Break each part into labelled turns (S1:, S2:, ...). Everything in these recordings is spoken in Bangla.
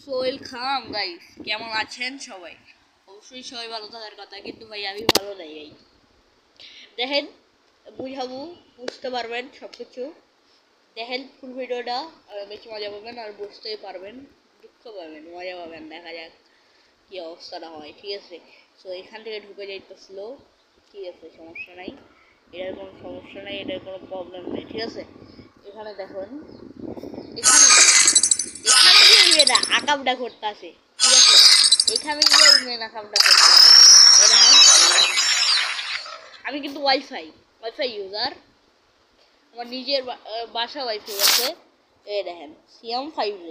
S1: ওয়েলকাম গাইস, কেমন আছেন সবাই? অবশ্যই সবাই ভালো থাকার কথা, কিন্তু ভাই আমি ভালো নাই ভাই। দেখেন, বুঝতে পারবেন সব কিছু। দেখেন ফুল ভিডিওটা, বেশি মজা পাবেন আর বুঝতেই পারবেন, দুঃখ পাবেন, মজা পাবেন। দেখা যাক কী অবস্থাটা হয়, ঠিক আছে? সো এখান থেকে ঢুকে যাইতেছিল, ঠিক আছে, সমস্যা নাই, এটার কোনো সমস্যা নাই, এটার কোনো প্রবলেম নেই, ঠিক আছে? এখানে দেখুন, এখানে এখানে গিয়ে মেয়েরা আকামটা করতে আসে, ঠিক আছে? এখানে গিয়ে মেয়েরা আকামটা করতে আসে। আমি কিন্তু ওয়াইফাই ইউজার, আমার নিজের বাসা ওয়াইফাই আছে। এই দেখেন সিয়াম 5G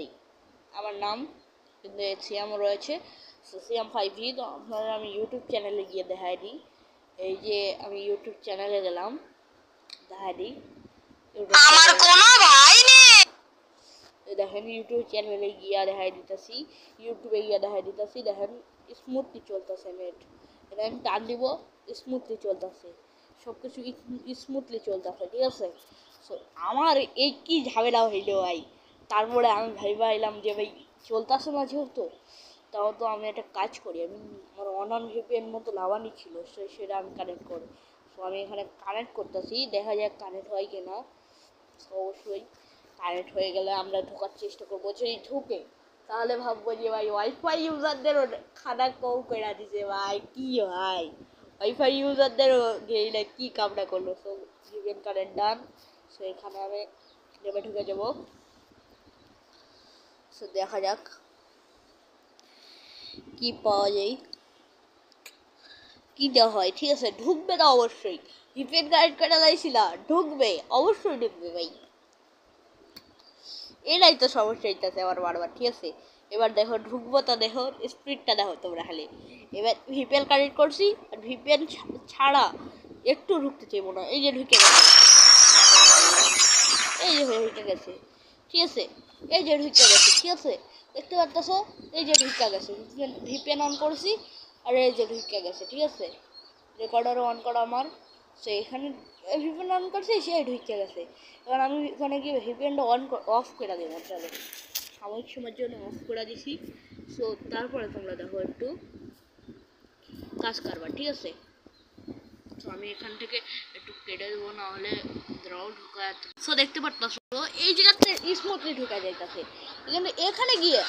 S1: আমার নাম, কিন্তু সিয়ামও রয়েছে। সিয়াম 5G। তো আপনারা, আমি ইউটিউব চ্যানেলে গিয়ে দেখাই দিই। এই যে আমি ইউটিউব চ্যানেলে গেলাম, দেখাই দিই। আমার কোনো ভাই নেই। দেখেন ইউটিউব চ্যানেলে গিয়া দেখাই দিতেছি, ইউটিউবে গিয়া দেখাই দিতেছি। দেখেন স্মুথলি চলতেছে নেট, এটা আমি টান দিব, স্মুথলি চলতেছে, সব কিছু স্মুথলি চলতেছে, ঠিক আছে? সো আমার এই কি ঝামেলা হইল ভাই। তারপরে আমি ভাইলাম যে ভাই চলতেছে না যেহেতু, তাও তো আমি একটা কাজ করি। আমি আমার অনলাইন ভিপিএন মতো লাভানি ছিল, সেটা আমি কানেক্ট করি। সো আমি এখানে কানেক্ট করতেছি, দেখা যাক কানেক্ট হয় কিনা। অবশ্যই কানেক্ট হয়ে গেলে আমরা ঢোকার চেষ্টা করবো। যদি ঢুকে তাহলে ভাববো যে ভাই ওয়াইফাই ইউজারদেরও খানা কম করে দিছে ভাই, কি ভাই ওয়াইফাই ইউজারদেরও গেইলে কি কামটা করলো। সো ভিপিএন কানেক্ট ডান। সো এখানে আমি নেমে ঢুকে যাবো। সো দেখা যাক কি পাওয়া যায়, কি দেওয়া হয়, ঠিক আছে? ঢুকবে তো অবশ্যই, ভিপিএন কানেক্ট করে লাইছিল, ঢুকবে, অবশ্যই ঢুকবে ভাই। এটাই তো সমস্যা হইতেছে আমার বারবার, ঠিক আছে? এবার দেখো ঢুকবো তো, দেখো স্পিডটা দেখো তোমরা খালি। এবার ভিপিএন কানেক্ট করছি, আর ভিপিএন ছাড়া একটু ঢুকতে চাইবো না। এই যে ঢুকে গেছে, এই যে ঢুকে গেছে, ঠিক আছে? এই যে ঢুকে গেছে, ঠিক আছে? দেখতে পারতেছো, এই যে ঢুকে গেছে। ভিপিএন অন করছি, আর এই যে ঢুকে গেছে, ঠিক আছে? রেকর্ডারও অন করা আমার। সো এখানে ভিপিএন অন করছি, সে ঢুকে গেছে। এবার আমি এখানে গিয়ে ভিপিএনটা অফ করে দেবো, চলো সাময়িক সময়ের জন্য অফ করে দিছি। সো তারপরে তোমরা দেখো একটু কাজ কারবার, ঠিক আছে? তো আমি এখান থেকে একটু কেটে দেবো, না হলে দ্রাও ঢুকা। সো দেখতে পারতাছো এই জায়গাতে স্মুথলি ঢুকা যাইতাছে, কিন্তু এখানে গিয়ে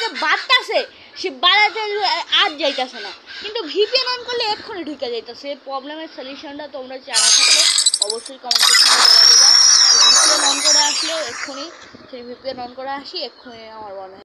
S1: যে বাড়তাছে, সে বাড়াতে আর যাইতাছে না। কিন্তু ভিপিএন অন করলে এক্ষুনি ঢুকে যাইতাছে। প্রবলেমের সলিউশনটা তোমরা জানা থাকলে অবশ্যই কমেন্ট সেকশনে বলে দেবা। ভিপিএন অন করে আসলে এক্ষুনি, সেই ভিপিএন অন করে আসি এক্ষুনি আমার মনে হয়